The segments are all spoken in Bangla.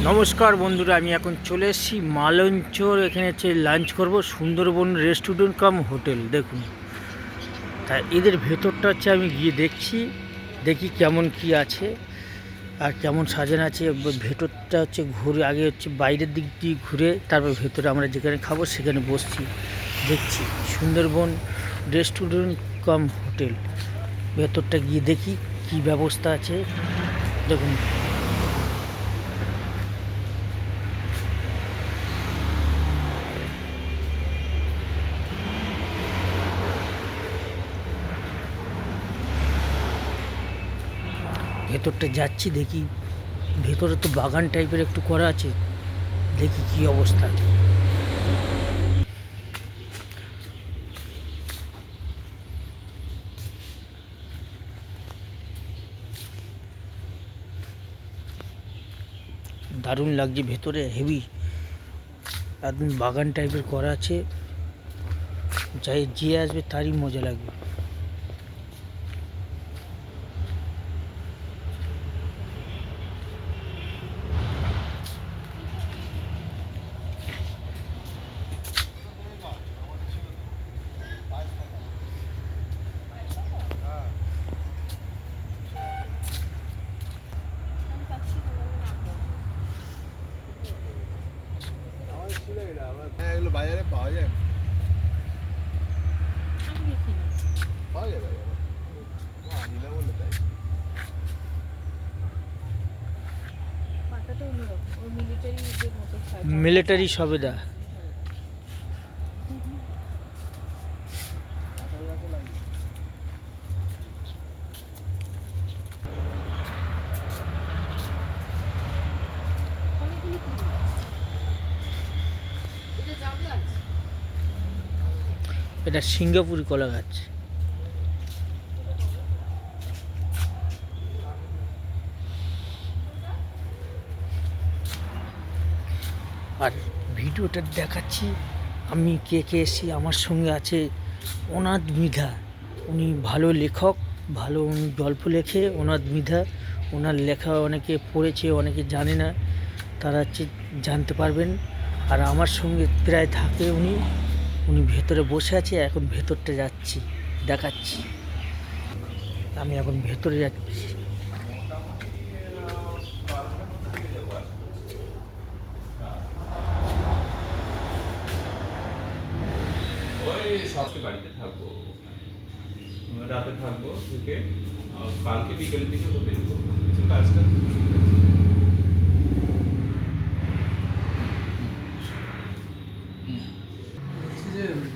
নমস্কার বন্ধুরা, আমি এখন চলে এসেছি মালঞ্চর। এখানে হচ্ছে লাঞ্চ করব, সুন্দরবন রেস্টুরেন্ট কাম হোটেল। দেখুন, তাই এদের ভেতরটা হচ্ছে আমি গিয়ে দেখি কেমন কি আছে আর কেমন সাজানো আছে। ভেতরটা হচ্ছে ঘুরে, আগে হচ্ছে বাইরের দিক দিয়ে ঘুরে তারপর ভেতরে আমরা যেখানে খাবো সেখানে বসছি, দেখছি সুন্দরবন রেস্টুরেন্ট কাম হোটেল। ভেতরটা গিয়ে দেখি কি ব্যবস্থা আছে। দেখুন, ভেতরটা যাচ্ছি, দেখি ভেতরে তো বাগান টাইপের একটু করা আছে, দেখি কি অবস্থা। দারুণ লাগছে, ভেতরে হেভি একদম বাগান টাইপের করা আছে। যাই যে আসবে তারই মজা লাগবে। এগুলো বাজারে পাওয়া যায়, পাওয়া যায় বাজারে। আনিলা বলে তাই মিলিটারি সবেদা। এটা সিঙ্গাপুরি কলা গাছ। আর ভিডিওটা দেখাচ্ছি আমি কে কে এসেছি। আমার সঙ্গে আছে অনাথ মৃধা, উনি ভালো লেখক, ভালো উনি গল্প লেখে। অনাথ মৃধা, ওনার লেখা অনেকে পড়েছে, অনেকে জানে না, তারা হচ্ছে জানতে পারবেন। আর আমার সঙ্গে প্রায় থাকে উনি, উনি ভেতরে বসে আছে। এখন ভেতরটা যাচ্ছি, দেখাচ্ছি। আমি এখন ভেতরে যাচ্ছি। ওই সবকে বাড়িতে থাকবো, রাতে থাকবো থেকে কালকে বিকেলের দিকে তো বেরোবো কিছু কাজটা।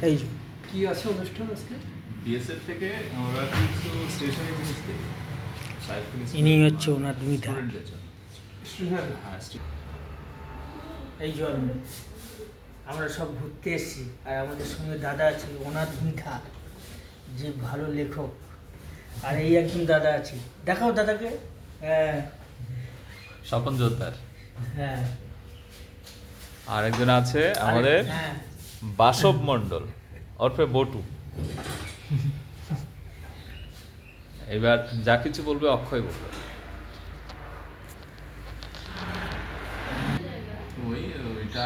এই কি আছে অনুষ্ঠান আজকে? বিএসএফ থেকে আমরা কিছু স্টেশনে জিনিস দিই, ইনি হচ্ছে অনাথ মৃধা। স্টুডেন্টদের জন্য। হ্যাঁ, এই জল আমরা সব ঘুরতে এসেছি, আর আমাদের সঙ্গে দাদা আছে অনাথ মৃধা, যে ভালো লেখক। আর এই একজন দাদা আছে, দেখাও দাদাকে। হ্যাঁ স্বপন জোরদার। হ্যাঁ, আর একজন আছে আমাদের হ্যাঁ বাসব মণ্ডল ওরফে বটু। এবার যা কিছু বলবে অক্ষয় বলবে।